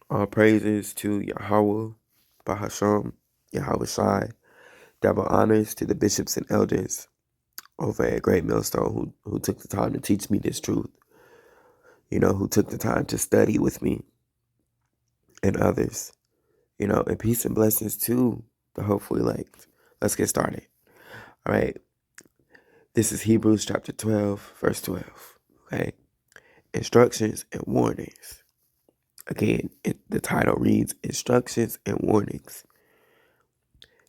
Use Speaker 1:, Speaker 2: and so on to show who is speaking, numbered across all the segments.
Speaker 1: All praises to Yahweh, Bahasham, Yahweh Shai. Double honors to the bishops and elders over at Great Millstone who took the time to teach me this truth. Who took the time to study with me and others. And peace and blessings to the hopeful elect. Let's get started. All right. This is Hebrews chapter 12, verse 12. Okay. Instructions and warnings. Again, the title reads Instructions and Warnings.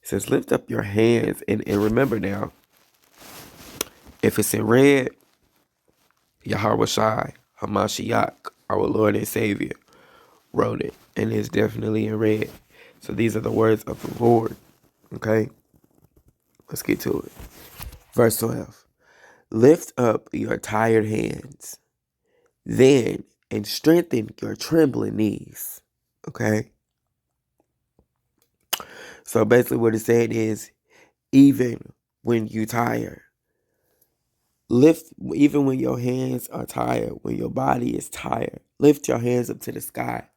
Speaker 1: It says, lift up your hands and remember now, if it's in red, Yahweh Shai, Hamashiach, our Lord and Savior, wrote it. And it's definitely in red. So these are the words of the Lord. Okay? Let's get to it. Verse 12. Lift up your tired hands, then, and strengthen your trembling knees. Okay? So basically what it's saying is, even when you tired, even when your hands are tired, when your body is tired, lift your hands up to the sky,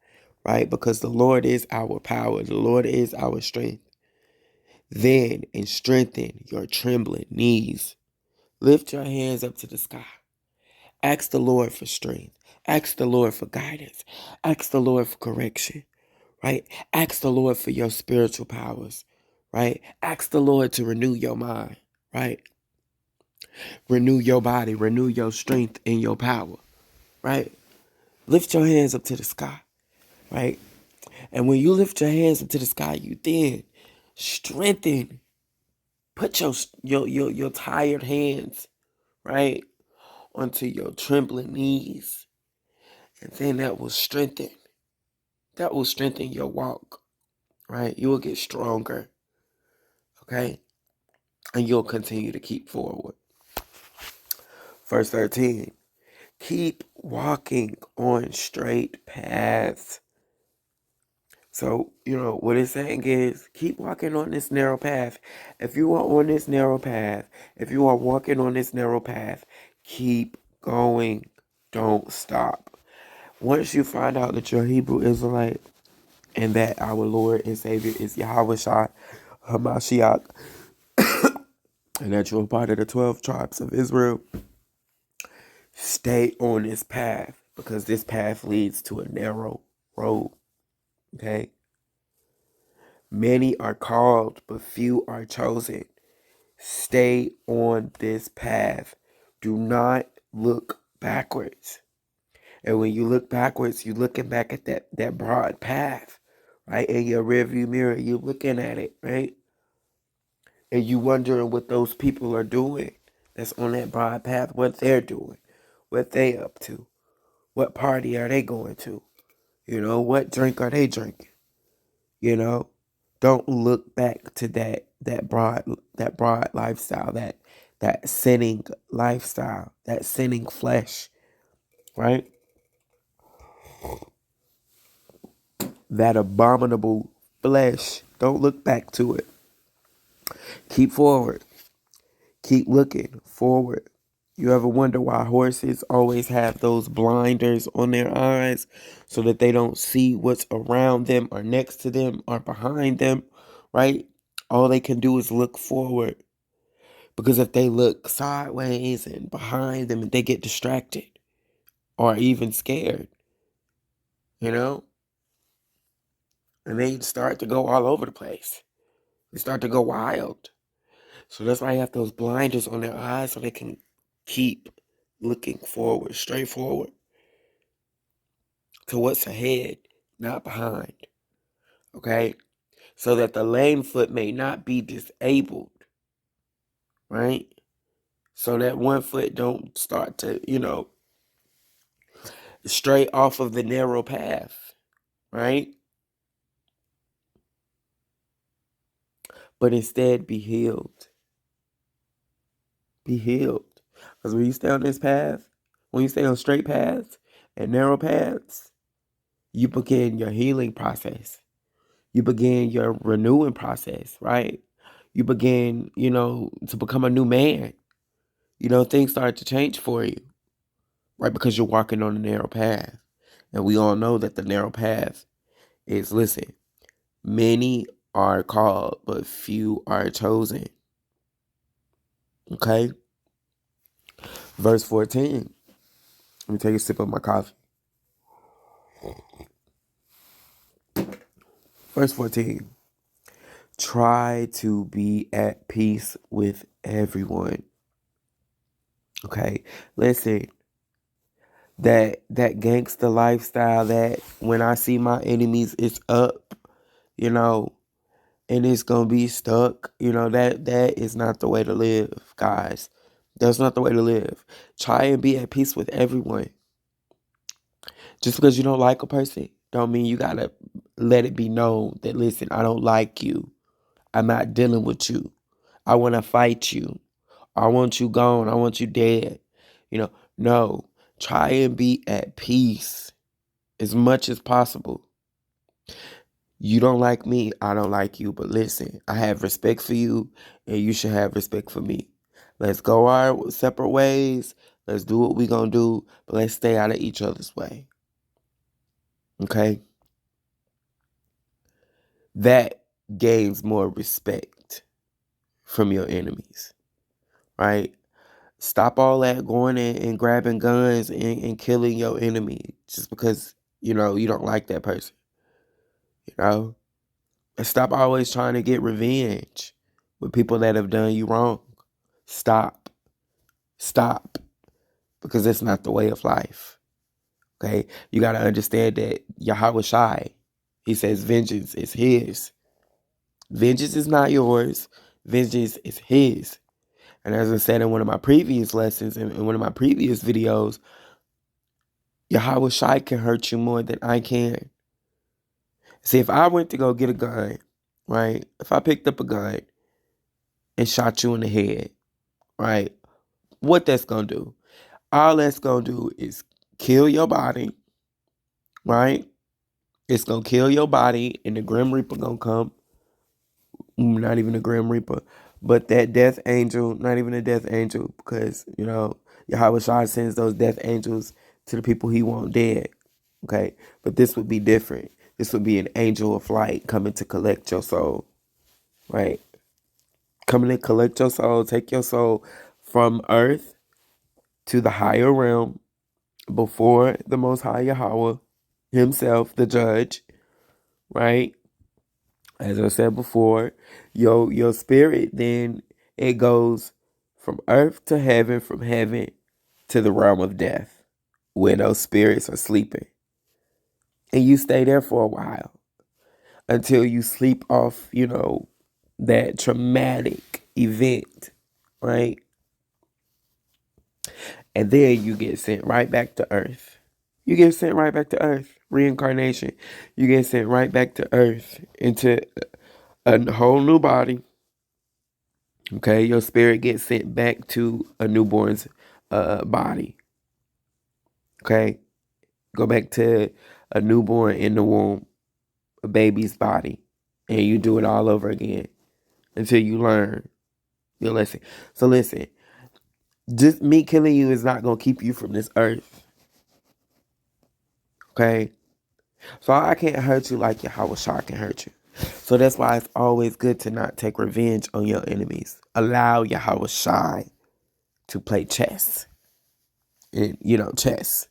Speaker 1: right? Because the Lord is our power. The Lord is our strength. Then, and strengthen your trembling knees. Lift your hands up to the sky. Ask the Lord for strength. Ask the Lord for guidance. Ask the Lord for correction, right? Ask the Lord for your spiritual powers, right? Ask the Lord to renew your mind, right? Renew your body, renew your strength and your power, right? Lift your hands up to the sky, right? And when you lift your hands up to the sky, you then strengthen. Put your tired hands, right, onto your trembling knees. And then that will strengthen. That will strengthen your walk, right? You will get stronger, okay? And you'll continue to keep forward. Verse 13. Keep walking on straight paths. So, what it's saying is keep walking on this narrow path. If you are on this narrow path, if you are walking on this narrow path, keep going. Don't stop. Once you find out that you're a Hebrew Israelite and that our Lord and Savior is Yahweh Shai, Hamashiach, and that you're a part of the 12 tribes of Israel, stay on this path because this path leads to a narrow road. Okay? Many are called, but few are chosen. Stay on this path. Do not look backwards. And when you look backwards, you're looking back at that broad path, right? In your rearview mirror, you're looking at it, right? And you wondering what those people are doing that's on that broad path, what they're doing, what they up to, what party are they going to, what drink are they drinking, Don't look back to that broad lifestyle, that sinning lifestyle, that sinning flesh, right? That abominable flesh. Don't look back to it. Keep forward. Keep looking forward. You ever wonder why horses always have those blinders on their eyes so that they don't see what's around them or next to them or behind them, right? All they can do is look forward. Because if they look sideways and behind them, they get distracted or even scared, and they start to go all over the place. They start to go wild. So that's why you have those blinders on their eyes so they can keep looking forward, straight forward to what's ahead, not behind. Okay? So that the lame foot may not be disabled. Right? So that one foot don't start to, stray off of the narrow path. Right? But instead be healed. Be healed. Because when you stay on this path, when you stay on straight paths and narrow paths, you begin your healing process. You begin your renewing process, right? You begin, to become a new man. Things start to change for you, right? Because you're walking on a narrow path. And we all know that the narrow path is, listen, many are called, but few are chosen. Okay? Verse 14. Let me take a sip of my coffee. Verse 14. Try to be at peace with everyone. Okay? Listen, that gangster lifestyle, that when I see my enemies, it's up, and it's gonna be stuck, that is not the way to live, guys. That's not the way to live. Try and be at peace with everyone. Just because you don't like a person don't mean you gotta let it be known that, listen, I don't like you. I'm not dealing with you. I want to fight you. I want you gone. I want you dead. No. Try and be at peace as much as possible. You don't like me, I don't like you, but listen, I have respect for you, and you should have respect for me. Let's go our separate ways. Let's do what we gonna do, but let's stay out of each other's way. Okay? That gains more respect from your enemies, right? Stop all that going and grabbing guns and killing your enemy just because, you don't like that person, And stop always trying to get revenge with people that have done you wrong. Stop. Stop. Because that's not the way of life. Okay? You got to understand that Yahweh Shai, he says vengeance is his. Vengeance is not yours. Vengeance is his. And as I said in one of my previous lessons, in one of my previous videos, Yahweh Shai can hurt you more than I can. See, if I went to go get a gun, right? If I picked up a gun and shot you in the head, right? What that's going to do? All that's going to do is kill your body, right? It's going to kill your body, and the Grim Reaper going to come. Not even the Grim Reaper, but that death angel, not even a death angel, because, Yahweh Shai sends those death angels to the people he want dead, okay? But this would be different. This would be an angel of light coming to collect your soul, right? Coming to collect your soul, take your soul from earth to the higher realm before the Most High Yahweh himself, the judge, right? As I said before, your spirit, then it goes from earth to heaven, from heaven to the realm of death, where those spirits are sleeping. And you stay there for a while until you sleep off, that traumatic event, right? And then you get sent right back to earth. You get sent right back to earth. Reincarnation. You get sent right back to earth into a whole new body. Okay, your spirit gets sent back to a newborn's body. Okay, go back to a newborn in the womb, a baby's body, and you do it all over again until you learn your lesson. So listen, just me killing you is not gonna keep you from this earth. Okay, so I can't hurt you like Yahweh Shai can hurt you. So that's why it's always good to not take revenge on your enemies. Allow Yahweh Shai to play chess. And, chess.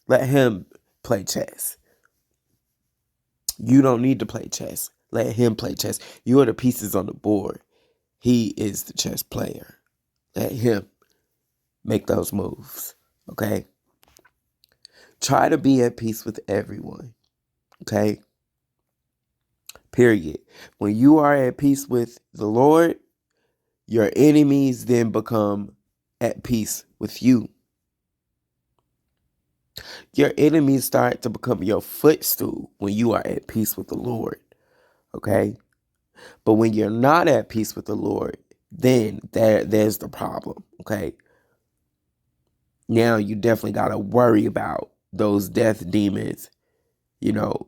Speaker 1: Let him play chess. You don't need to play chess. Let him play chess. You are the pieces on the board. He is the chess player. Let him make those moves. Okay? Try to be at peace with everyone. Okay? Period. When you are at peace with the Lord, your enemies then become at peace with you. Your enemies start to become your footstool when you are at peace with the Lord. Okay? But when you're not at peace with the Lord, then there's the problem. Okay? Now you definitely got to worry about those death demons,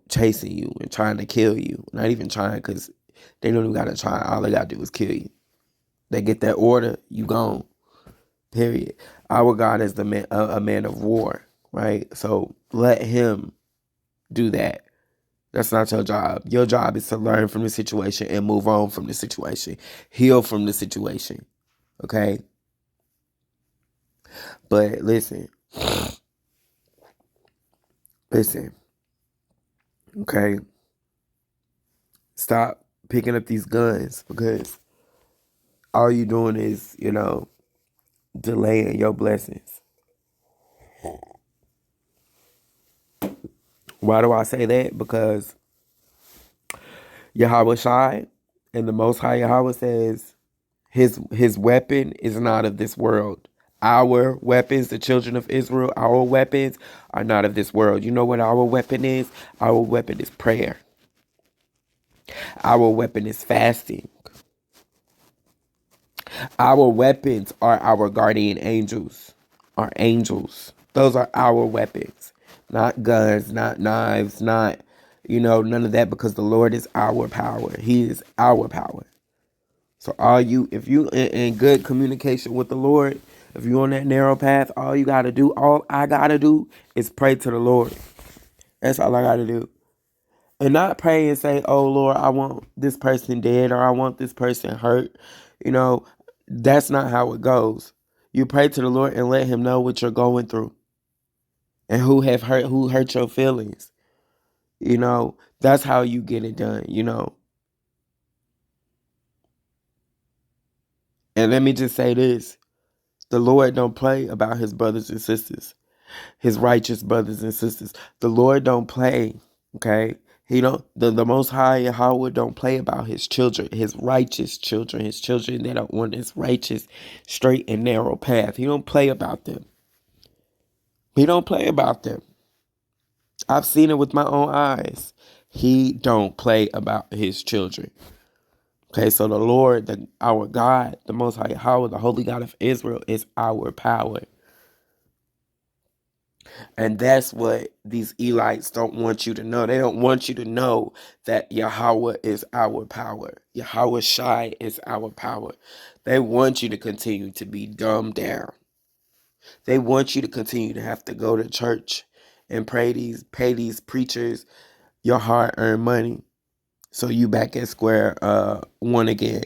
Speaker 1: chasing you and trying to kill you. Not even trying, because they don't even got to try. All they got to do is kill you. They get that order, you gone. Period. Our God is a man of war, right? So let him do that. That's not your job. Your job is to learn from the situation and move on from the situation. Heal from the situation. Okay? But listen. Listen. Okay? Stop picking up these guns because all you doing is, delaying your blessings. Why do I say that? Because Yahweh Shai and the Most High Yahweh says his weapon is not of this world. Our weapons, the children of Israel, our weapons are not of this world. You know what our weapon is? Our weapon is prayer. Our weapon is fasting. Our weapons are our guardian angels. Our angels. Those are our weapons. Not guns, not knives, not, none of that, because the Lord is our power. He is our power. So if you in good communication with the Lord, if you're on that narrow path, all I gotta do is pray to the Lord. That's all I gotta do. And not pray and say, oh Lord, I want this person dead or I want this person hurt. That's not how it goes. You pray to the Lord and let him know what you're going through and who hurt your feelings. That's how you get it done, And let me just say this. The Lord don't play about his brothers and sisters, his righteous brothers and sisters. The Lord don't play, okay? He don't, the Most High Yahweh don't play about his children, his righteous children, his children that are on this righteous, straight and narrow path. He don't play about them. He don't play about them. I've seen it with my own eyes. He don't play about his children. Okay, so the Lord, our God, the Most High Yahweh, the Holy God of Israel, is our power. And that's what these Elites don't want you to know. They don't want you to know that Yahweh is our power. Yahweh Shai is our power. They want you to continue to be dumbed down. They want you to continue to have to go to church and pay these preachers your hard-earned money so you back at square one again.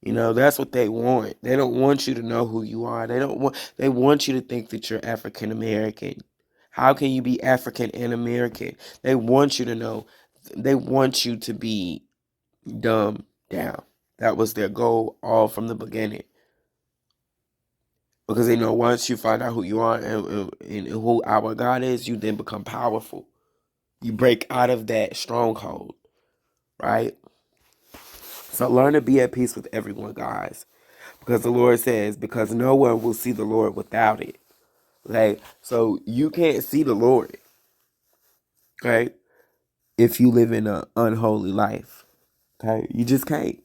Speaker 1: That's what they want. They don't want you to know who you are. They want you to think that you're African American. How can you be African and American? They want you to know. They want you to be dumb down. That was their goal all from the beginning. Because they know once you find out who you are and who our God is, you then become powerful. You break out of that stronghold, right? So learn to be at peace with everyone, guys. Because the Lord says, because no one will see the Lord without it. Okay? So you can't see the Lord, okay, if you live in an unholy life. Okay? You just can't.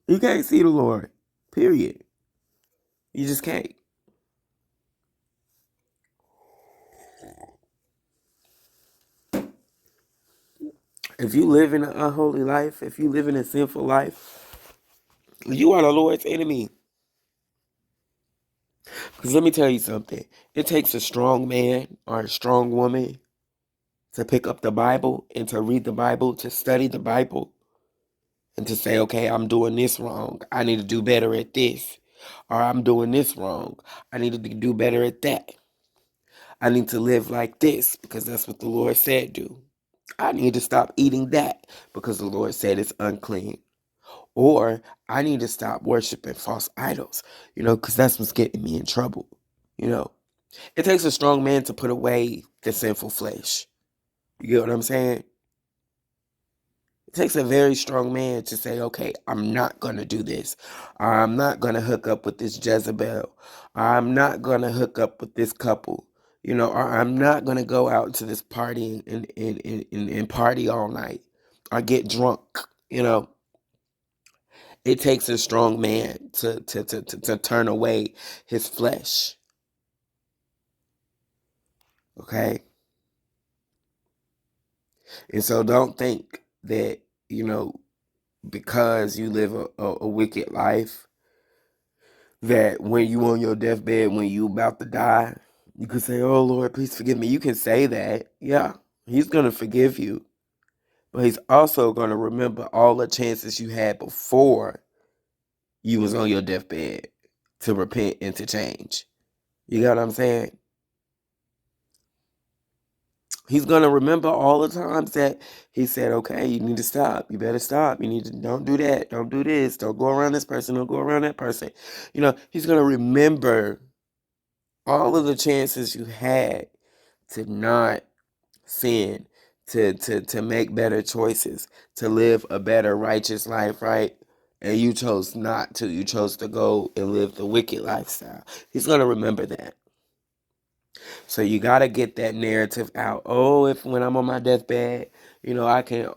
Speaker 1: You can't see the Lord. Period. You just can't. If you live in an unholy life, if you live in a sinful life, you are the Lord's enemy. Because let me tell you something. It takes a strong man or a strong woman to pick up the Bible and to read the Bible, to study the Bible, and to say, okay, I'm doing this wrong. I need to do better at this. Or I'm doing this wrong. I need to do better at that. I need to live like this because that's what the Lord said do. I need to stop eating that because the Lord said it's unclean. Or I need to stop worshiping false idols, because that's what's getting me in trouble. It takes a strong man to put away the sinful flesh. You get what I'm saying? It takes a very strong man to say, okay, I'm not going to do this. I'm not going to hook up with this Jezebel. I'm not going to hook up with this couple. Or I'm not going to go out to this party and party all night or get drunk. It takes a strong man to turn away his flesh. Okay? And so don't think that, because you live a wicked life, that when you on your deathbed, when you about to die, you can say, oh Lord, please forgive me. You can say that. Yeah, He's going to forgive you, but he's also going to remember all the chances you had before you was on your deathbed to repent and to change. You got what I'm saying? He's going to remember all the times that he said, okay, you need to stop. You better stop. You need to, don't do that. Don't do this. Don't go around this person. Don't go around that person. You know, he's going to remember all of the chances you had to not sin, to make better choices, to live a better righteous life, right? And you chose not to. You chose to go and live the wicked lifestyle. He's going to remember that. So you got to get that narrative out. Oh, if when I'm on my deathbed, you know, I can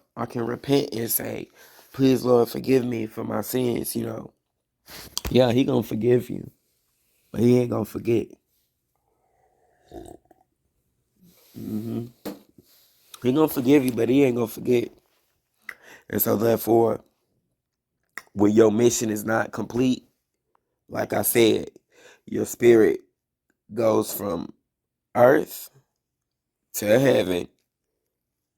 Speaker 1: repent and say, please, Lord, forgive me for my sins, you know. Yeah, he going to forgive you, but he ain't going to forget. He going to forgive you, but he ain't going to forget. And so therefore, when your mission is not complete, like I said, your spirit goes from earth to heaven,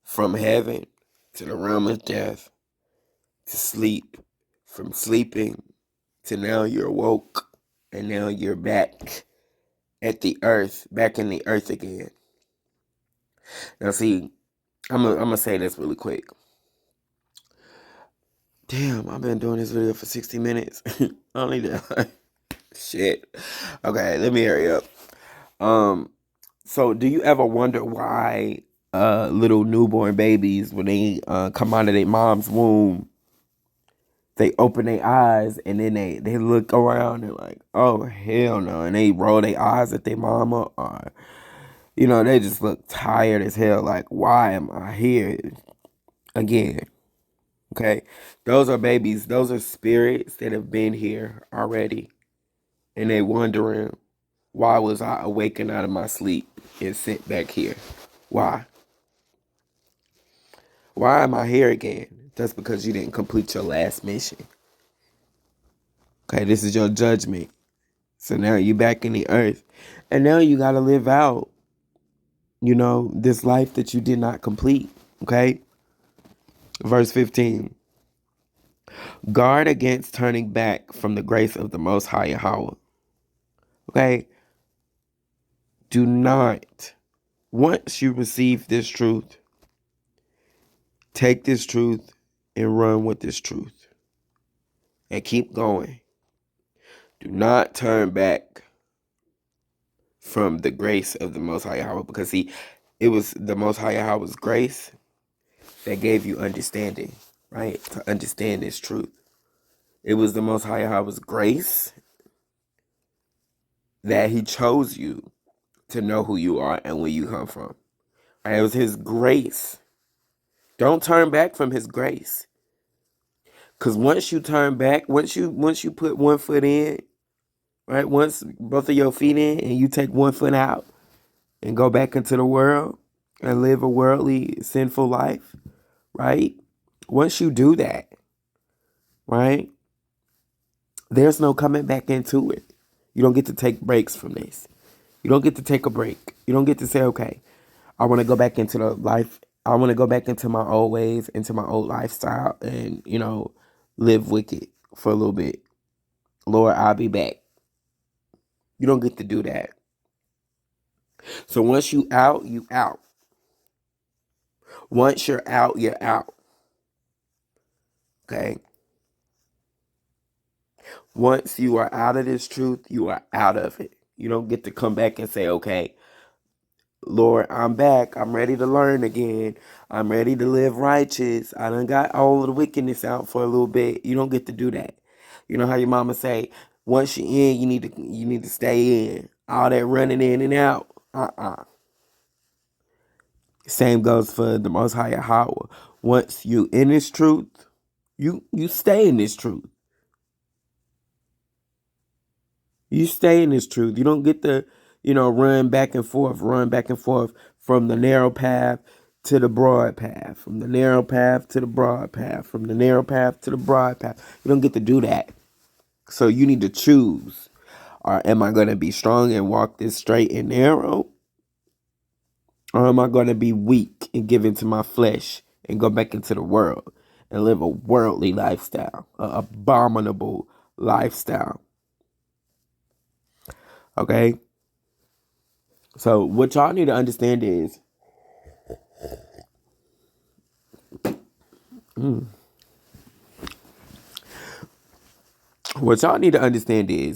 Speaker 1: from heaven to the realm of death, to sleep, from sleeping to now you're woke, and now you're back at the earth, back in the earth again. Now see, I'm gonna say this really quick. Damn, I've been doing this video for 60 minutes. Only that. Shit. Okay, let me hurry up. So do you ever wonder why little newborn babies, when they come out of their mom's womb, they open their eyes and then they look around and like, oh hell no, and they roll their eyes at their mama, or you know, they just look tired as hell, like, why am I here again? Okay, those are babies, those are spirits that have been here already, and they wondering, why was I awakened out of my sleep and sent back here? Why? Why am I here again? That's because you didn't complete your last mission. Okay, this is your judgment. So now you're back in the earth. And now you got to live out, you know, this life that you did not complete. Okay? Verse 15. Guard against turning back from the grace of the Most High Yahweh. Okay? Do not, once you receive this truth, take this truth and run with this truth. And keep going. Do not turn back from the grace of the Most High Yahweh, because see, it was the Most High Yahweh's grace that gave you understanding, right? To understand this truth. It was the Most High Yahweh's grace that he chose you to know who you are and where you come from. Right? It was his grace. Don't turn back from his grace. Because once you turn back, once you put one foot in, right? Once both of your feet in and you take one foot out and go back into the world and live a worldly, sinful life, right? Once you do that, right, there's no coming back into it. You don't get to take breaks from this. You don't get to take a break. You don't get to say, okay, I want to go back into the life. I want to go back into my old ways, into my old lifestyle, and, you know, live wicked for a little bit. Lord, I'll be back. You don't get to do that. So once you out, you out. Once you're out, you're out. Okay? Once you are out of this truth, you are out of it. You don't get to come back and say, okay, Lord, I'm back. I'm ready to learn again. I'm ready to live righteous. I done got all of the wickedness out for a little bit. You don't get to do that. You know how your mama say, once you're in, you need to stay in. All that running in and out. Same goes for the Most High Yahweh. Once you in this truth, you stay in this truth. You stay in this truth. You don't get to, you know, run back and forth from the narrow path to the broad path, from the narrow path to the broad path, from the narrow path to the broad path. You don't get to do that. So you need to choose. Or am I going to be strong and walk this straight and narrow? Or am I going to be weak and give into my flesh and go back into the world and live a worldly lifestyle, an abominable lifestyle. Okay? So what y'all need to understand is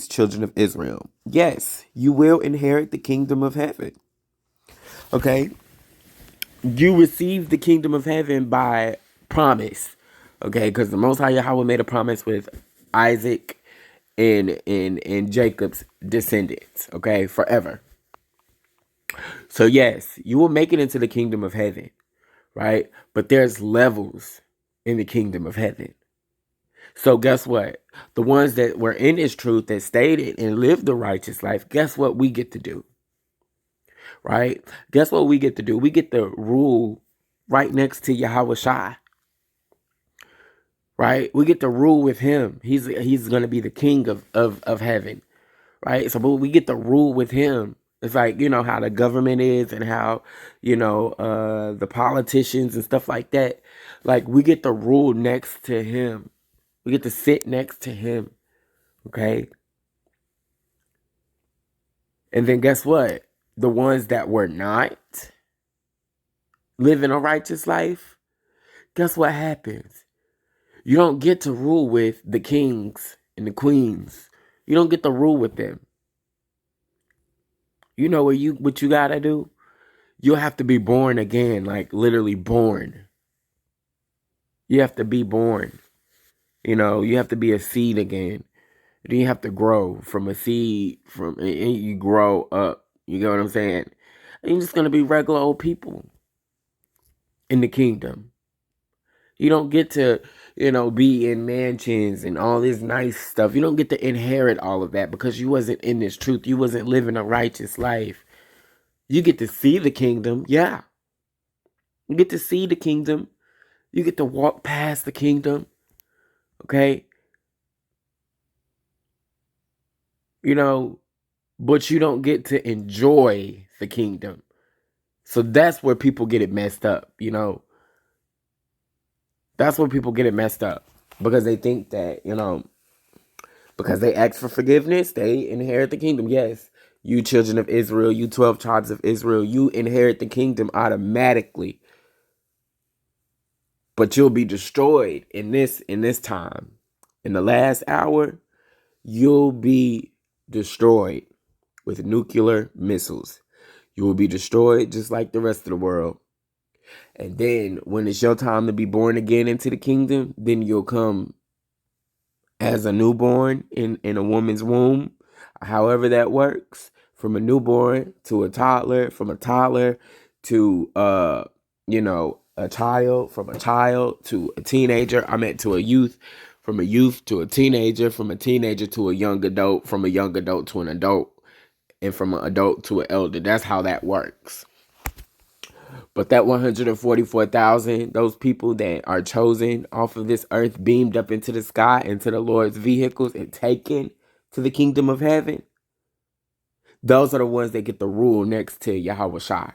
Speaker 1: children of Israel, yes, you will inherit the kingdom of heaven. Okay? You receive the kingdom of heaven by promise. Okay? Because the Most High Yahweh made a promise with Isaac and Jacob's descendants. Okay? Forever. So yes, you will make it into the kingdom of heaven. Right? But there's levels in the kingdom of heaven. So guess what? The ones that were in this truth, that stayed in and lived the righteous life, guess what we get to do? Right? Guess what we get to do? We get to rule right next to Yahweh Shai. Right? We get to rule with him. He's going to be the king of heaven. Right? So but we get to rule with him. It's like, you know, how the government is and how, you know, the politicians and stuff like that. Like, we get to rule next to him. We get to sit next to him. Okay? And then guess what? The ones that were not living a righteous life, guess what happens? You don't get to rule with the kings and the queens. You don't get to rule with them. You know what you gotta do? You'll have to be born again, like literally born. You have to be born. You know, you have to be a seed again. Then you have to grow from a seed, and you grow up. You get what I'm saying? And you're just gonna be regular old people in the kingdom. You don't get to, you know, be in mansions and all this nice stuff. You don't get to inherit all of that because you wasn't in this truth. You wasn't living a righteous life. You get to see the kingdom. Yeah. You get to see the kingdom. You get to walk past the kingdom. Okay? You know, but you don't get to enjoy the kingdom. So that's where people get it messed up, you know. That's where people get it messed up. Because they think that, you know, because they ask for forgiveness, they inherit the kingdom. Yes, you children of Israel, you 12 tribes of Israel, you inherit the kingdom automatically. But you'll be destroyed in this time. In the last hour, you'll be destroyed with nuclear missiles. You will be destroyed just like the rest of the world. And then when it's your time to be born again into the kingdom, then you'll come as a newborn in a woman's womb, however that works, from a newborn to a toddler, from a toddler to you know, a child, from a child to a teenager, to a youth, from a youth to a teenager, from a teenager to a young adult, from a young adult to an adult, and from an adult to an elder. That's how that works. But that 144,000, those people that are chosen off of this earth, beamed up into the sky, into the Lord's vehicles, and taken to the kingdom of heaven, those are the ones that get the rule next to Yahweh Shai.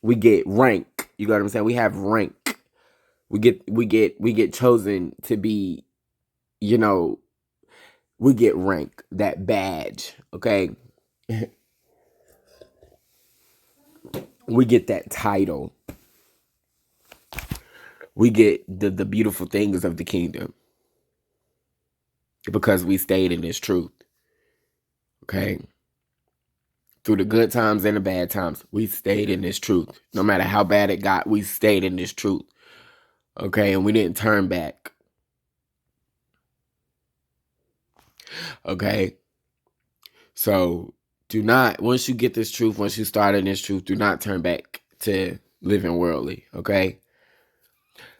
Speaker 1: We get rank. You got what I'm saying? We have rank. We get chosen to be, you know, we get rank, that badge, okay? We get that title. We get the beautiful things of the kingdom because we stayed in this truth. Okay? Through the good times and the bad times, we stayed in this truth. No matter how bad it got, we stayed in this truth. Okay? And we didn't turn back. Okay? So, do not, once you get this truth, once you start in this truth, do not turn back to living worldly. Okay?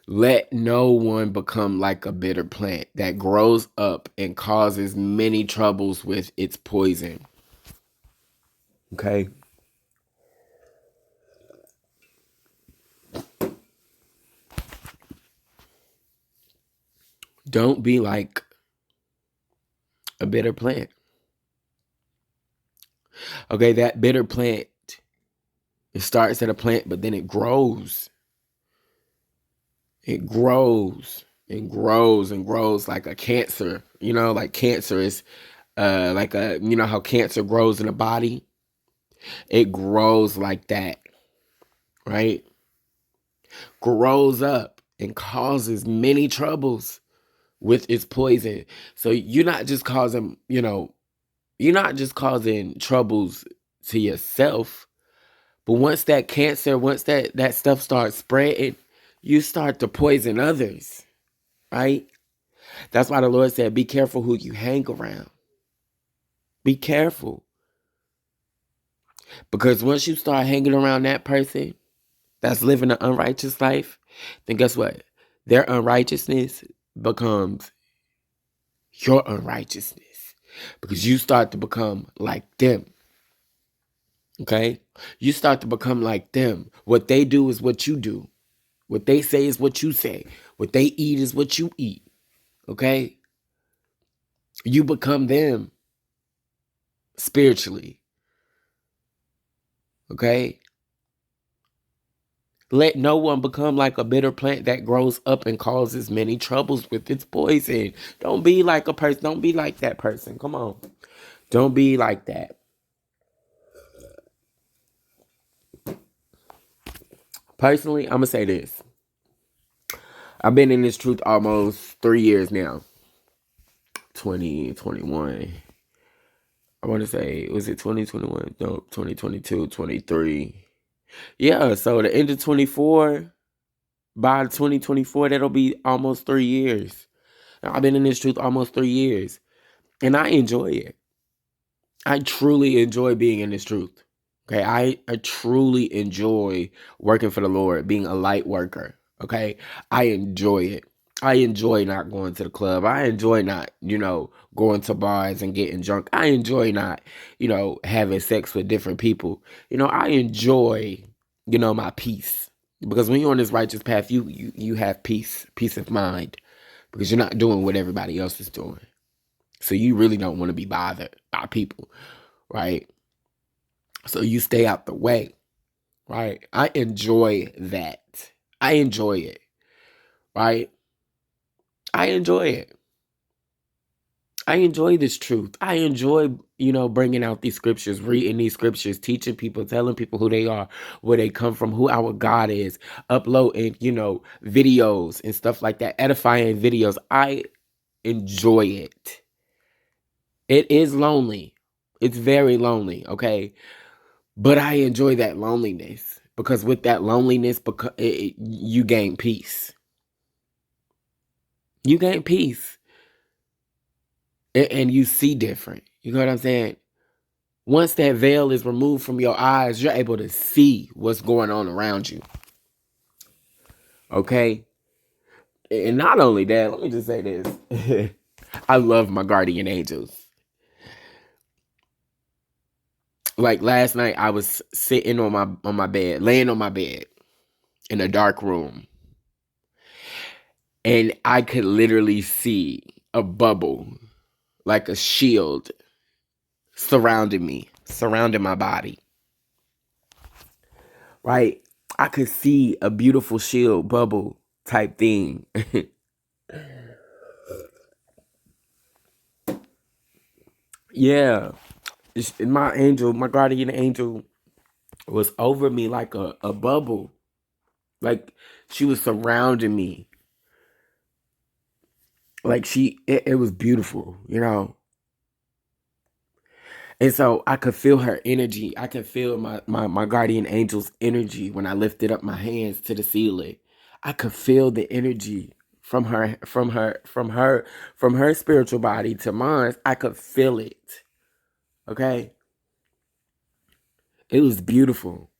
Speaker 1: Let no one become like a bitter plant that grows up and causes many troubles with its poison. Okay? Don't be like a bitter plant. Okay, that bitter plant, it starts at a plant, but then it grows. it grows and grows and grows like a cancer. Like cancer is like how cancer grows in the body? It grows like that, right? Grows up and causes many troubles with its poison. So you're not just causing troubles to yourself, but once that stuff starts spreading, you start to poison others, right? That's why the Lord said, be careful who you hang around. Be careful. Because once you start hanging around that person that's living an unrighteous life, then guess what? Their unrighteousness becomes your unrighteousness. Because you start to become like them. Okay? You start to become like them. What they do is what you do. What they say is what you say. What they eat is what you eat. Okay? You become them spiritually. Okay? Let no one become like a bitter plant that grows up and causes many troubles with its poison. Don't be like a person. Don't be like that person. Come on. Don't be like that. Personally, I'm going to say this. I've been in this truth almost 3 years now. 2021. I want to say, was it 2021? No, 2022, 23. Yeah, so the end of 24, by 2024, that'll be almost 3 years. I've been in this truth almost 3 years. And I enjoy it. I truly enjoy being in this truth. Okay, I truly enjoy working for the Lord, being a light worker. Okay, I enjoy it. I enjoy not going to the club. I enjoy not, going to bars and getting drunk. I enjoy not, having sex with different people. I enjoy, my peace. Because when you're on this righteous path, you have peace of mind. Because you're not doing what everybody else is doing. So you really don't want to be bothered by people, right? So you stay out the way, right? I enjoy that. I enjoy it, right? I enjoy it. I enjoy this truth. I enjoy, bringing out these scriptures, reading these scriptures, teaching people, telling people who they are, where they come from, who our God is, uploading, videos and stuff like that, edifying videos. I enjoy it. It is lonely. It's very lonely, okay? But I enjoy that loneliness because with that loneliness, you gain peace. You gain peace. And you see different. You know what I'm saying? Once that veil is removed from your eyes, you're able to see what's going on around you. Okay? And not only that, let me just say this. I love my guardian angels. Like last night, I was sitting on my bed, laying on my bed in a dark room. And I could literally see a bubble, like a shield, surrounding me, surrounding my body. Right? I could see a beautiful shield bubble type thing. Yeah. My guardian angel was over me like a bubble. Like she was surrounding me. Like it was beautiful, And so I could feel her energy. I could feel my guardian angel's energy when I lifted up my hands to the ceiling. I could feel the energy from her spiritual body to mine. I could feel it. Okay? It was beautiful.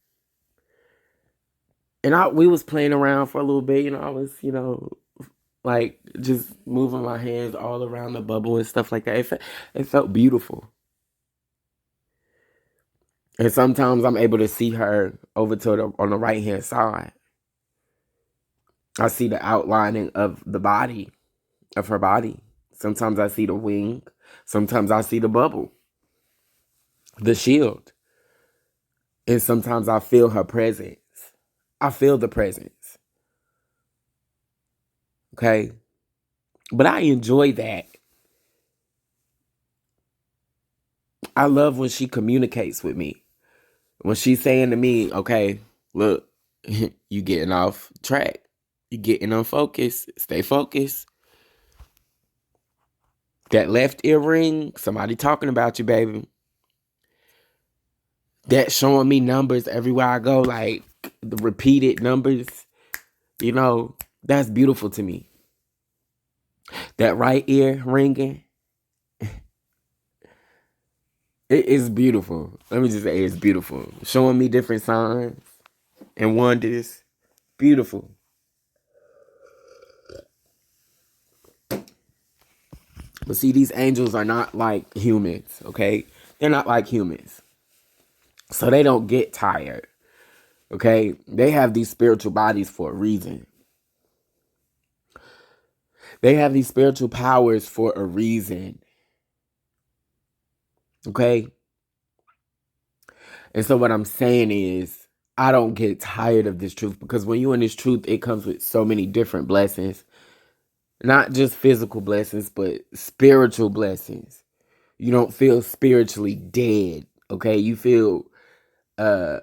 Speaker 1: And we was playing around for a little bit, I was, like just moving my hands all around the bubble and stuff like that. It felt beautiful. And sometimes I'm able to see her over on the right hand side. I see the outlining of the body, of her body. Sometimes I see the wing. Sometimes I see the bubble, the shield. And sometimes I feel her presence. I feel the presence. Okay? But I enjoy that. I love when she communicates with me. When she's saying to me, okay, look, you getting off track. You getting unfocused. Stay focused. That left ear ring, somebody talking about you, baby. That showing me numbers everywhere I go, like the repeated numbers, that's beautiful to me. That right ear ringing, it is beautiful. Let me just say it's beautiful. Showing me different signs and wonders. Beautiful. But see, these angels are not like humans, okay? They're not like humans. So they don't get tired, okay? They have these spiritual bodies for a reason. They have these spiritual powers for a reason, okay? And so what I'm saying is, I don't get tired of this truth, because when you're in this truth, it comes with so many different blessings. Not just physical blessings, but spiritual blessings. You don't feel spiritually dead, okay? You feel uh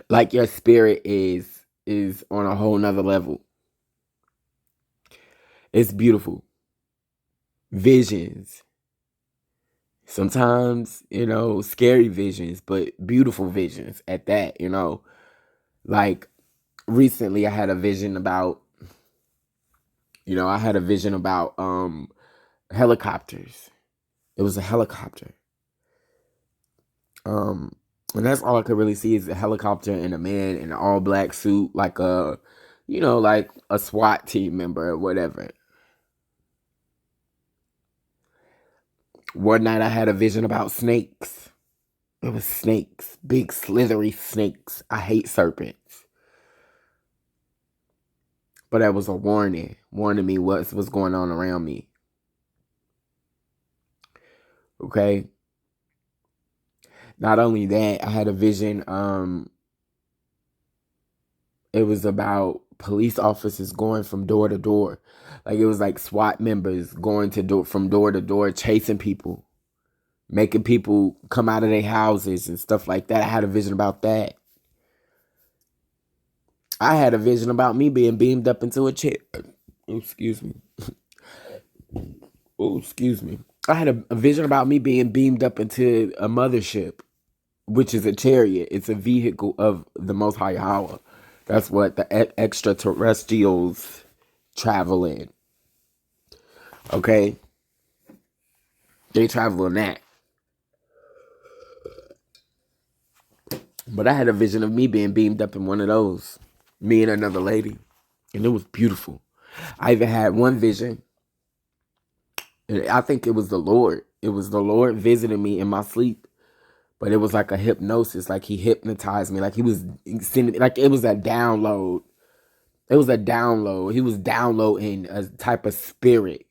Speaker 1: like your spirit is on a whole nother level. It's beautiful. Visions. Sometimes, scary visions, but beautiful visions at that. Like recently I had a vision about helicopters. It was a helicopter. And that's all I could really see is a helicopter and a man in an all black suit, like like a SWAT team member or whatever. One night I had a vision about snakes. It was snakes, big slithery snakes. I hate serpents. But that was a warning me what's going on around me. Okay? Not only that, I had a vision, it was about police officers going from door to door. Like it was like SWAT members going from door to door, chasing people, making people come out of their houses and stuff like that. I had a vision about that. I had a vision about me being beamed up into a chair. Oh, excuse me. Oh, excuse me. I had a vision about me being beamed up into a mothership, which is a chariot. It's a vehicle of the Most High Yahweh. That's what the extraterrestrials travel in. Okay? They travel in that. But I had a vision of me being beamed up in one of those. Me and another lady. And it was beautiful. I even had one vision. And I think it was the Lord. It was the Lord visiting me in my sleep. But it was like a hypnosis. Like he hypnotized me. Like he was sending me. Like it was a download. It was a download. He was downloading a type of spirit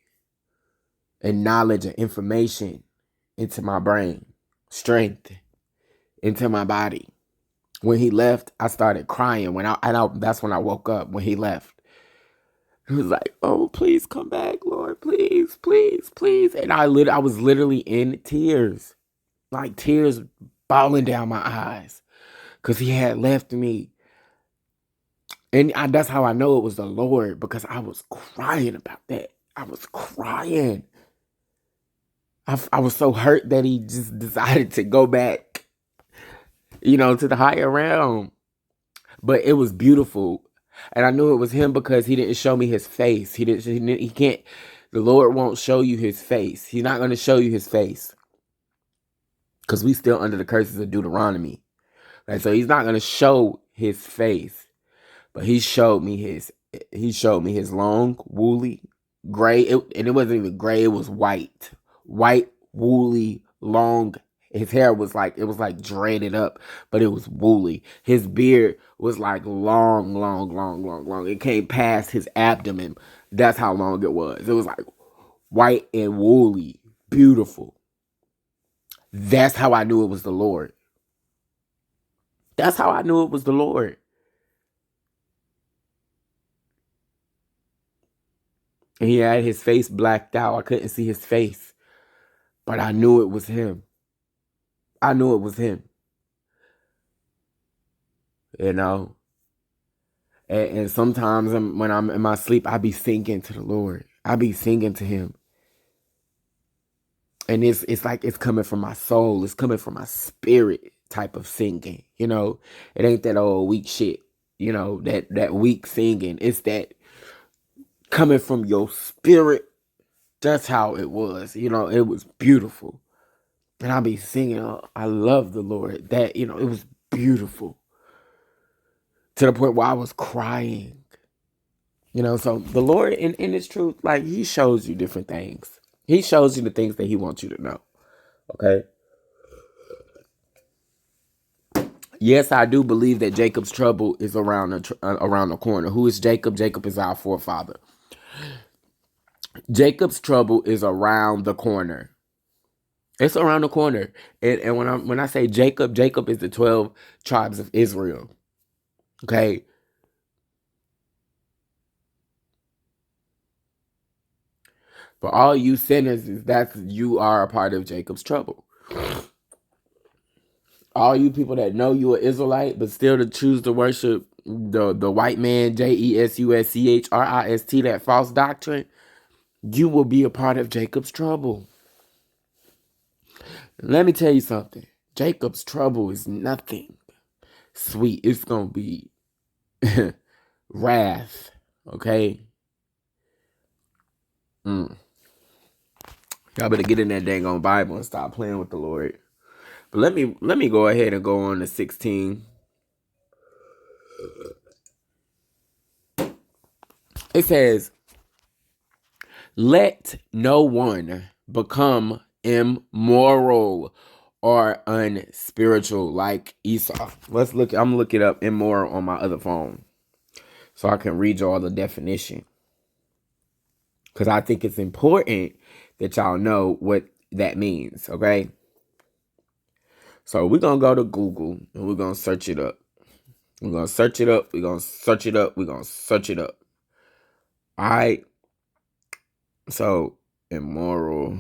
Speaker 1: and knowledge and information into my brain. Strength into my body. When he left, I started crying. That's when I woke up. When he left, he was like, "Oh, please come back, Lord, please, please, please." And I was literally in tears, like tears falling down my eyes, because he had left me. And that's how I know it was the Lord, because I was crying about that. I was crying. I was so hurt that he just decided to go back, to the higher realm. But it was beautiful. And I knew it was him because he didn't show me his face. He can't, the Lord won't show you his face. He's not going to show you his face. Because we still under the curses of Deuteronomy. Right? So he's not going to show his face. But he showed me his long, woolly, gray. And it wasn't even gray, it was white. White, woolly, long. His hair was like dreaded up, but it was woolly. His beard was like long, long, long, long, long. It came past his abdomen. That's how long it was. It was like white and woolly, beautiful. That's how I knew it was the Lord. That's how I knew it was the Lord. And he had his face blacked out. I couldn't see his face. But I knew it was him. I knew it was him. You know? And sometimes when I'm in my sleep, I be singing to the Lord. I be singing to him. And it's like it's coming from my soul. It's coming from my spirit type of singing. You know? It ain't that old weak shit. You know, that weak singing. It's that coming from your spirit. That's how it was. You know, it was beautiful. And I be singing, I love the Lord. That, you know, it was beautiful. To the point where I was crying. You know, so the Lord, in His truth, like, He shows you different things. He shows you the things that He wants you to know. Okay? Yes, I do believe that Jacob's trouble is around the corner. Who is Jacob? Jacob is our forefather. Jacob's trouble is around the corner. It's around the corner. And when I say Jacob, Jacob is the 12 tribes of Israel. Okay? For all you sinners, you are a part of Jacob's trouble. All you people that know you are Israelite, but still to choose to worship the white man, JesuschRist, that false doctrine, you will be a part of Jacob's trouble. Let me tell you something. Jacob's trouble is nothing sweet. It's going to be wrath. Okay? Y'all better get in that dang on Bible and stop playing with the Lord. But let me go ahead and go on to 16. It says, let no one become immoral or unspiritual like Esau. I'm looking up immoral on my other phone so I can read you all the definition. Because I think it's important that y'all know what that means, okay? So we're going to go to Google and we're going to search it up. We're going to search it up. We're going to search it up. We're going to search it up. All right. So, immoral.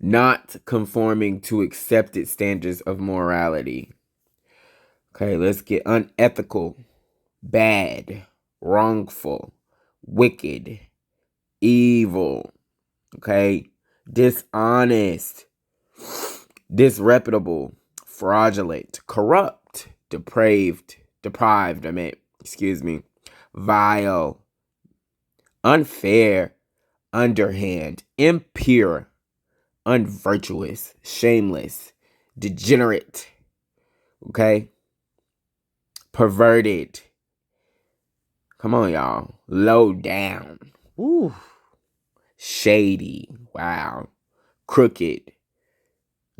Speaker 1: Not conforming to accepted standards of morality. Okay, let's get unethical, bad, wrongful, wicked, evil. Okay, dishonest, disreputable, fraudulent, corrupt, deprived, vile, unfair, underhand, impure, unvirtuous, shameless, degenerate, okay, perverted. Come on, y'all. Low down. Woo. Shady. Wow. Crooked.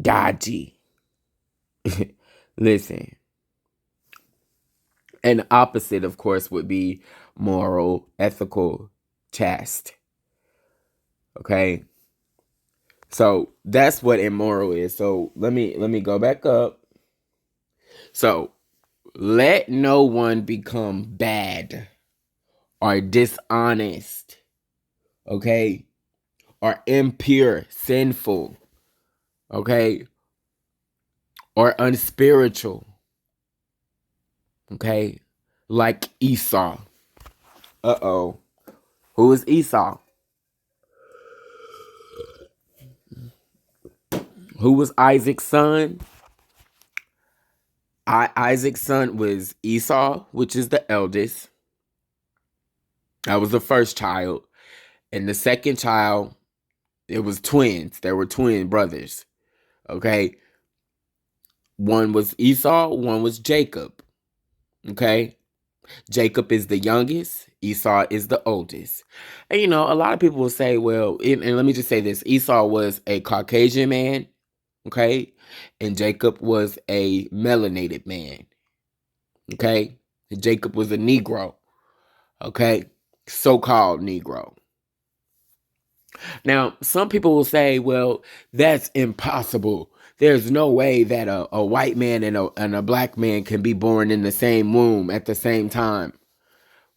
Speaker 1: Dodgy. Listen. And the opposite, of course, would be moral, ethical, chaste. Okay? So that's what immoral is. So let me go back up. So let no one become bad or dishonest, okay, or impure, sinful, okay, or unspiritual, okay, like Esau. Uh-oh. Who is Esau? Who was Isaac's son? Isaac's son was Esau, which is the eldest. That was the first child. And the second child, it was twins. There were twin brothers. Okay. One was Esau, one was Jacob. Okay. Jacob is the youngest. Esau is the oldest. And, you know, a lot of people will say, well, and let me just say this. Esau was a Caucasian man. Okay. And Jacob was a melanated man. Okay. And Jacob was a Negro. Okay. So-called Negro. Now, some people will say, well, that's impossible. There's no way that a white man and a black man can be born in the same womb at the same time.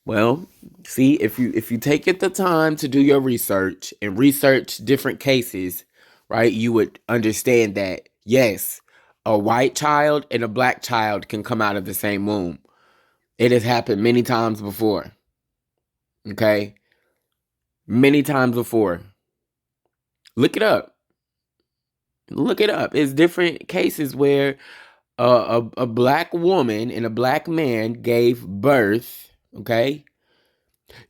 Speaker 1: Well, see, if you take it the time to do your research and research different cases, right, you would understand that yes, a white child and a black child can come out of the same womb. It has happened many times before. Okay? Many times before. Look it up. Look it up. It's different cases where a black woman and a black man gave birth, okay?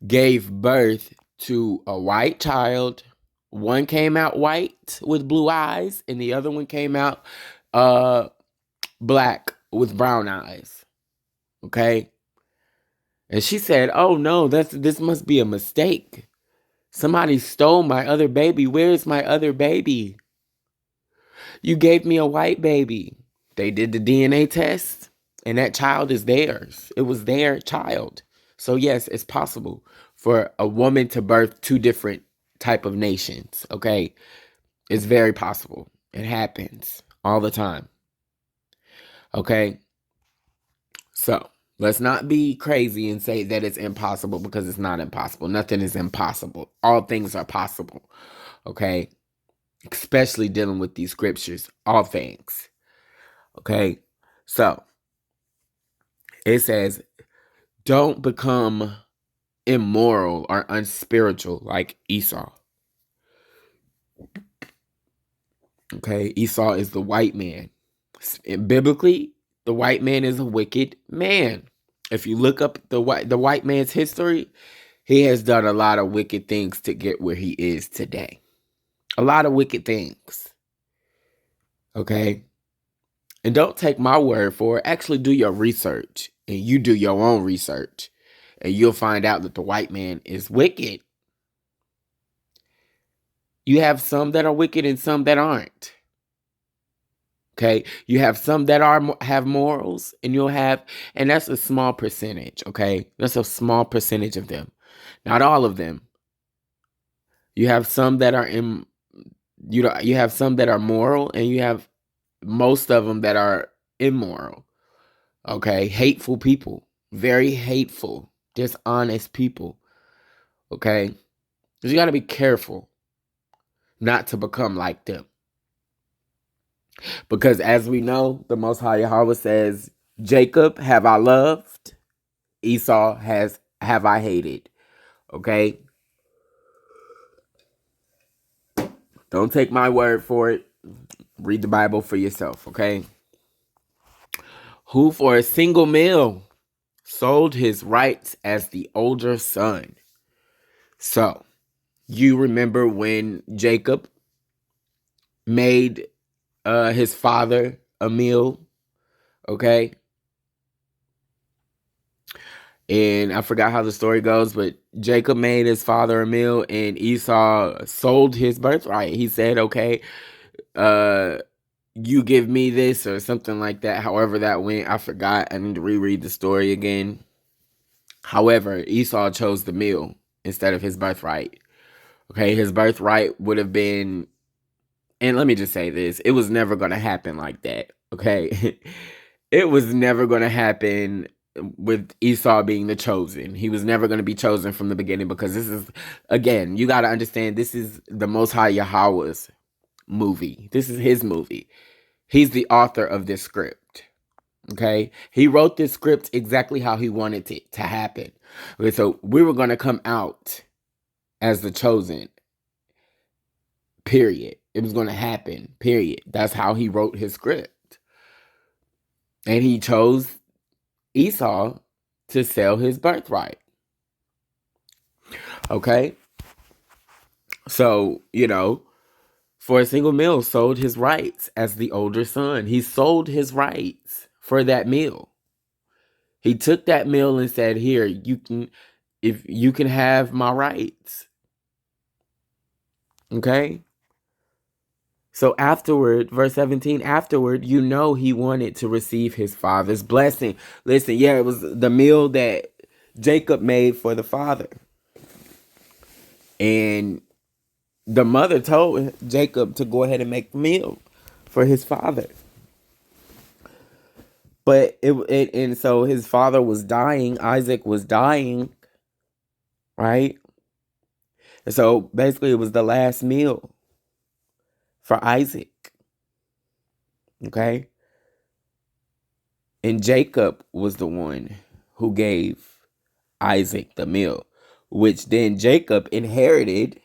Speaker 1: Gave birth to a white child. One came out white with blue eyes, and the other one came out black with brown eyes. Okay? And she said, "Oh no, this must be a mistake. Somebody stole my other baby. Where's my other baby? You gave me a white baby." They did the DNA test, and that child is theirs. It was their child. So yes, it's possible for a woman to birth two different type of nations. Okay, it's very possible. It happens all the time. Okay, so let's not be crazy and say that it's impossible, because it's not impossible. Nothing is impossible. All things are possible. Okay, especially dealing with these scriptures. All things. Okay, so it says, don't become immoral or unspiritual like Esau. Okay, Esau is the white man. Biblically, the white man is a wicked man. If you look up the white man's history, he has done a lot of wicked things to get where he is today. A lot of wicked things. Okay? And don't take my word for it. Actually do your research. And you do your own research. And you'll find out that the white man is wicked. You have some that are wicked and some that aren't. Okay, you have some that have morals, and and that's a small percentage. Okay, that's a small percentage of them, not all of them. You have some that are you have some that are moral, and you have most of them that are immoral. Okay, hateful people, very hateful, dishonest people. Okay, because you got to be careful not to become like them. Because as we know, the Most High Yahweh says, Jacob have I loved, Esau have I hated. Okay? Don't take my word for it. Read the Bible for yourself, okay? Who for a single meal sold his rights as the older son. So, you remember when Jacob made his father a meal, okay? And I forgot how the story goes, but Jacob made his father a meal and Esau sold his birthright. He said, okay, you give me this or something like that. However that went, I forgot. I need to reread the story again. However, Esau chose the meal instead of his birthright. Okay, his birthright would have been, and let me just say this, it was never going to happen like that. Okay, it was never going to happen with Esau being the chosen. He was never going to be chosen from the beginning, because this is, again, you got to understand, this is the Most High Yahweh's movie. This is his movie. He's the author of this script. Okay? He wrote this script exactly how he wanted it to happen. Okay, so we were going to come out as the chosen. Period. It was going to happen. Period. That's how he wrote his script. And he chose Esau to sell his birthright. Okay? So, for a single meal, sold his rights as the older son. He sold his rights for that meal. He took that meal and said, here, if you can have my rights. Okay? So afterward, verse 17, afterward, he wanted to receive his father's blessing. Listen, yeah, it was the meal that Jacob made for the father. And the mother told Jacob to go ahead and make the meal for his father. But and so his father was dying. Isaac was dying. right? And so basically it was the last meal for Isaac, okay? And Jacob was the one who gave Isaac the meal, which then Jacob inherited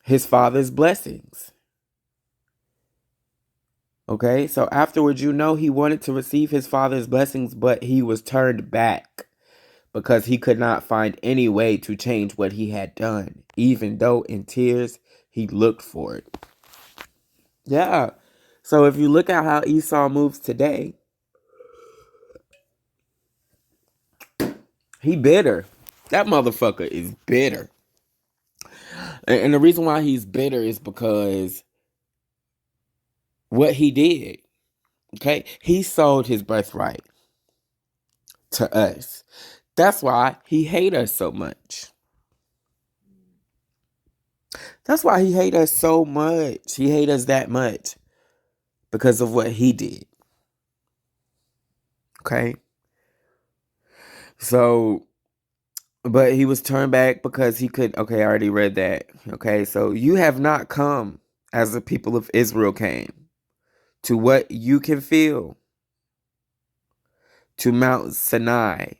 Speaker 1: his father's blessings. Okay, so afterwards, he wanted to receive his father's blessings, but he was turned back because he could not find any way to change what he had done, even though in tears he looked for it. Yeah. So if you look at how Esau moves today, he bitter. That motherfucker is bitter. And the reason why he's bitter is because what he did. Okay? He sold his birthright to us. That's why he hate us so much. That's why he hate us so much. He hate us that much because of what he did. Okay? So, but he was turned back because he could. Okay, I already read that. Okay, so you have not come as the people of Israel came to what you can feel, to Mount Sinai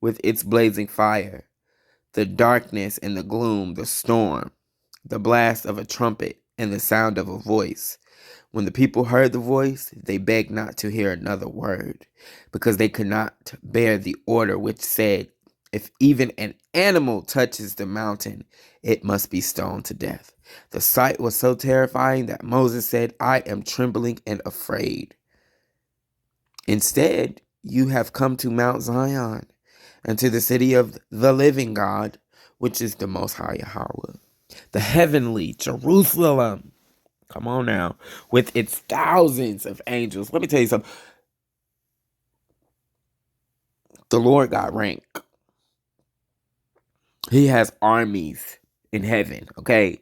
Speaker 1: with its blazing fire, the darkness and the gloom, the storm, the blast of a trumpet and the sound of a voice. When the people heard the voice, they begged not to hear another word, because they could not bear the order which said, if even an animal touches the mountain, it must be stoned to death. The sight was so terrifying that Moses said, I am trembling and afraid. Instead, you have come to Mount Zion and to the city of the living God, which is the Most High Yahweh, the heavenly Jerusalem. Come on now. With its thousands of angels. Let me tell you something. The Lord got rank. He has armies in heaven, okay?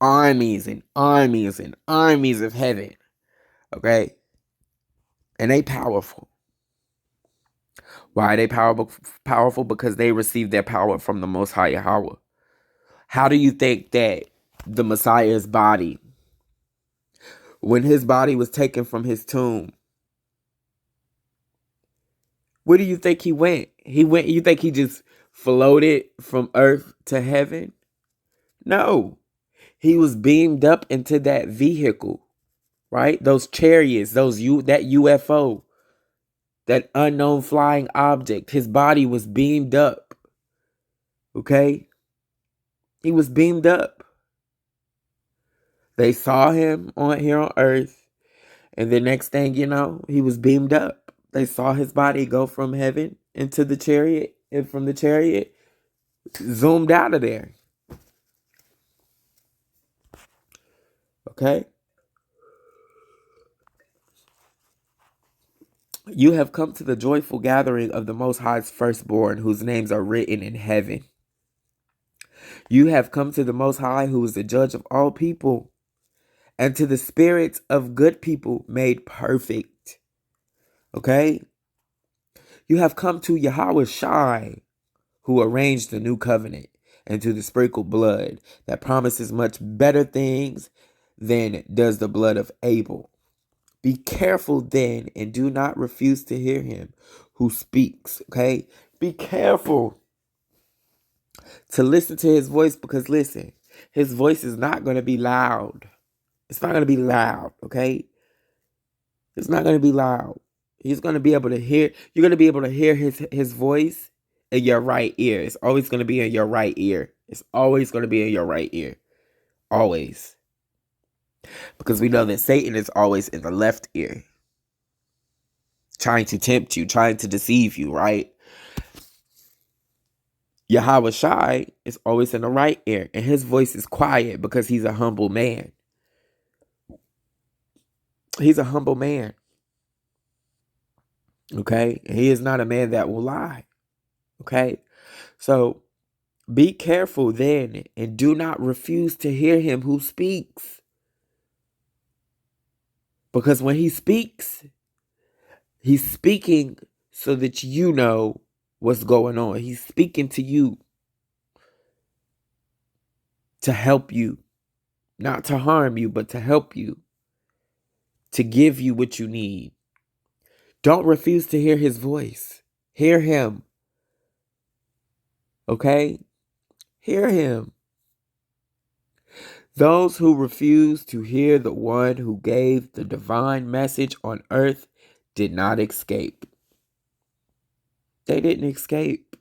Speaker 1: Armies and armies and armies of heaven, okay? And they powerful. Why are they powerful? Because they received their power from the Most High Yahweh. How do you think that the Messiah's body, when his body was taken from his tomb, where do you think he went? You think he just floated from earth to heaven? No. He was beamed up into that vehicle, right? Those chariots, that UFO, that unknown flying object. His body was beamed up. Okay? He was beamed up. They saw him here on earth, and the next thing you know, he was beamed up. They saw his body go from heaven into the chariot, and from the chariot, zoomed out of there. Okay? You have come to the joyful gathering of the Most High's firstborn, whose names are written in heaven. You have come to the Most High, who is the judge of all people, and to the spirits of good people made perfect. Okay? You have come to Yahweh Shai, who arranged the new covenant, and to the sprinkled blood that promises much better things than does the blood of Abel. Be careful then, and do not refuse to hear him who speaks. Okay? Be careful to listen to his voice, because listen, his voice is not going to be loud. It's not going to be loud, okay? It's not going to be loud. He's going to be able to hear, you're going to be able to hear his voice in your right ear. It's always going to be in your right ear. It's always going to be in your right ear. Always. Because we know that Satan is always in the left ear, trying to tempt you, trying to deceive you, right? Yahweh Shai is always in the right ear, and his voice is quiet because he's a humble man. He's a humble man. Okay? He is not a man that will lie. Okay? So be careful then, and do not refuse to hear him who speaks. Because when he speaks, he's speaking so that you know what's going on. He's speaking to you to help you, not to harm you, but to help you, to give you what you need. Don't refuse to hear his voice. Hear him. Okay? Hear him. Those who refuse to hear the one who gave the divine message on earth did not escape. They didn't escape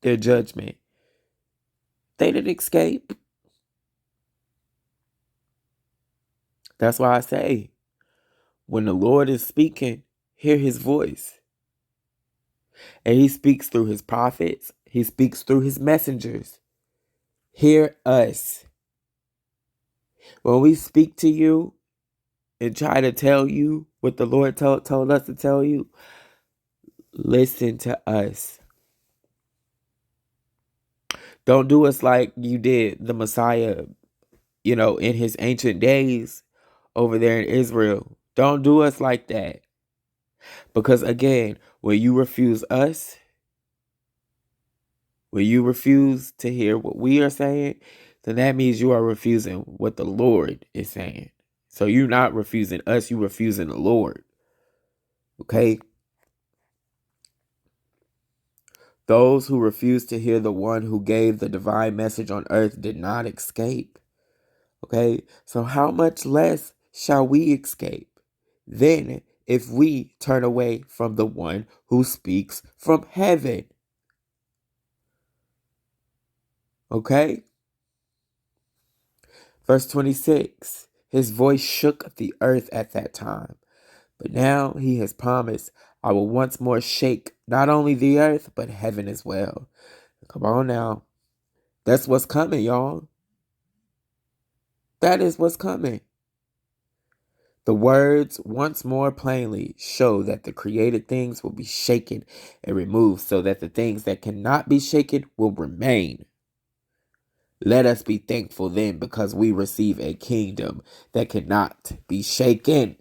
Speaker 1: their judgment. They didn't escape. That's why I say, when the Lord is speaking, hear his voice. And he speaks through his prophets. He speaks through his messengers. Hear us. When we speak to you and try to tell you what the Lord told us to tell you, listen to us. Don't do us like you did the Messiah, in his ancient days over there in Israel. Don't do us like that. Because again, when you refuse us, when you refuse to hear what we are saying, then that means you are refusing what the Lord is saying. So you're not refusing us, you're refusing the Lord. Okay? Those who refused to hear the one who gave the divine message on earth did not escape. Okay? So how much less shall we escape then if we turn away from the one who speaks from heaven? Okay? Verse 26. His voice shook the earth at that time. But now he has promised, I will once more shake not only the earth, but heaven as well. Come on now. That's what's coming, y'all. That is what's coming. The words once more plainly show that the created things will be shaken and removed so that the things that cannot be shaken will remain. Let us be thankful then because we receive a kingdom that cannot be shaken.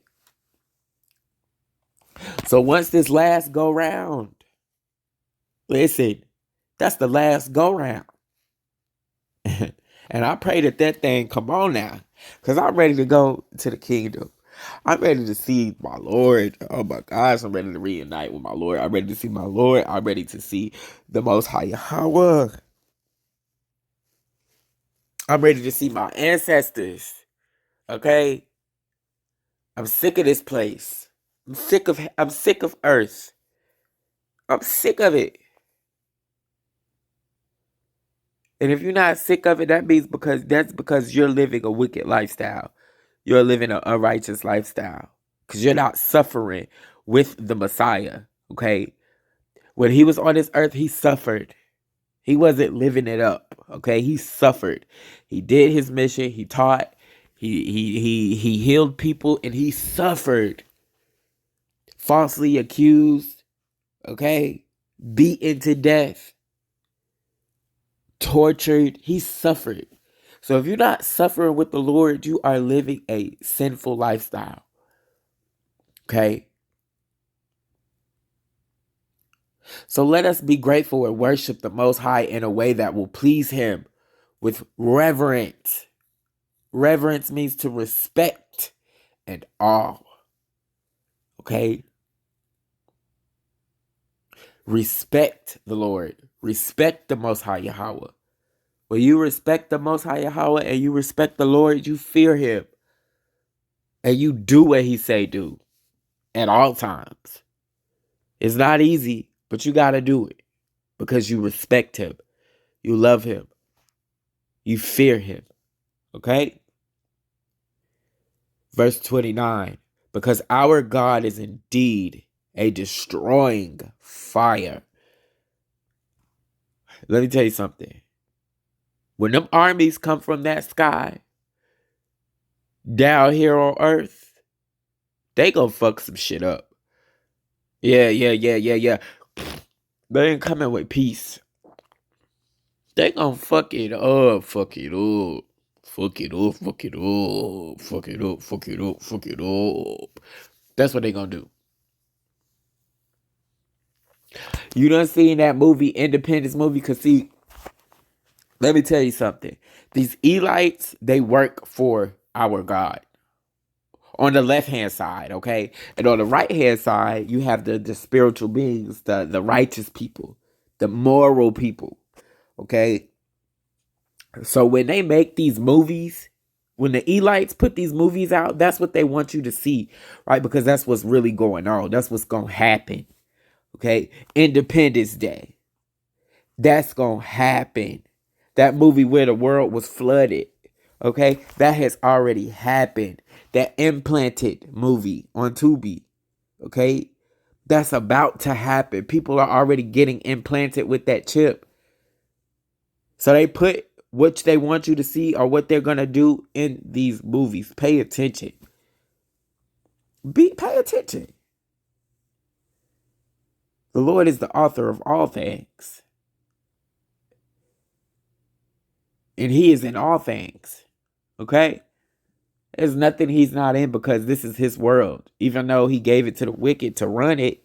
Speaker 1: So once this last go round, listen, that's the last go round. And I pray that thing come on now, because I'm ready to go to the kingdom. I'm ready to see my Lord. Oh my gosh, I'm ready to reunite with my Lord. I'm ready to see my Lord. I'm ready to see the Most High Yahweh. I'm ready to see my ancestors. Okay? I'm sick of this place. I'm sick of earth. I'm sick of it. And if you're not sick of it, that's because you're living a wicked lifestyle. You're living an unrighteous lifestyle. Because you're not suffering with the Messiah. Okay? When he was on this earth, he suffered. He wasn't living it up. Okay? He suffered. He did his mission. He taught. He healed people, and he suffered. Falsely accused. Okay? Beaten to death. Tortured. He suffered. So if you're not suffering with the Lord, you are living a sinful lifestyle. Okay? So let us be grateful and worship the Most High in a way that will please him with reverence. Reverence means to respect and awe. Okay? Respect the Lord. Respect the Most High Yahweh. When you respect the Most High Yahweh and you respect the Lord, you fear him. And you do what he say do at all times. It's not easy, but you got to do it because you respect him. You love him. You fear him. Okay? Verse 29. Because our God is indeed a destroying fire. Let me tell you something. When them armies come from that sky down here on earth, they gonna fuck some shit up. Yeah. They ain't coming with peace. They gonna fuck it up. Fuck it up. That's what they gonna do. You done seen that movie, Independence movie? Because see, let me tell you something. These Elites, they work for our God. On the left hand side, okay? And on the right hand side, you have the spiritual beings, the righteous people, the moral people, okay? So when they make these movies, when the Elites put these movies out, that's what they want you to see, right? Because that's what's really going on. That's what's going to happen, okay? Independence Day. That's going to happen. That movie where the world was flooded, okay? That has already happened. That Implanted movie on Tubi, okay? That's about to happen. People are already getting implanted with that chip. So they put what they want you to see or what they're going to do in these movies. Pay attention. Pay attention. The Lord is the author of all things. And he is in all things. Okay? There's nothing he's not in because this is his world. Even though he gave it to the wicked to run it,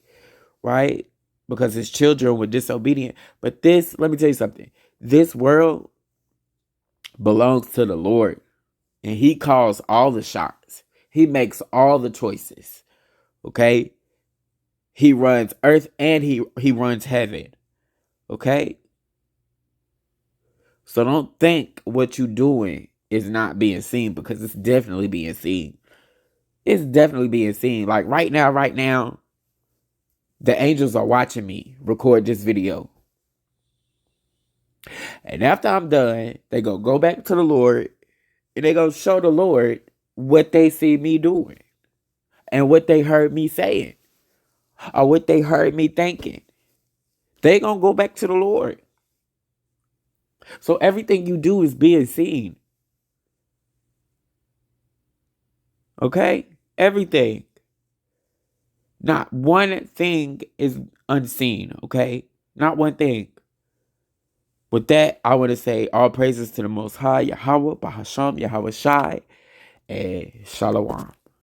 Speaker 1: right? Because his children were disobedient. But this, let me tell you something. This world belongs to the Lord. And he calls all the shots. He makes all the choices. Okay? He runs earth and he runs heaven. Okay? So don't think what you're doing is not being seen, because it's definitely being seen. It's definitely being seen. Like right now, the angels are watching me record this video. And after I'm done, they gonna go back to the Lord and they gonna show the Lord what they see me doing and what they heard me saying or what they heard me thinking. They gonna go back to the Lord. So everything you do is being seen. Okay? Everything. Not one thing is unseen. Okay? Not one thing. With that, I want to say all praises to the Most High, Yahweh, Bahasham, Yahweh Shai, and Shalom.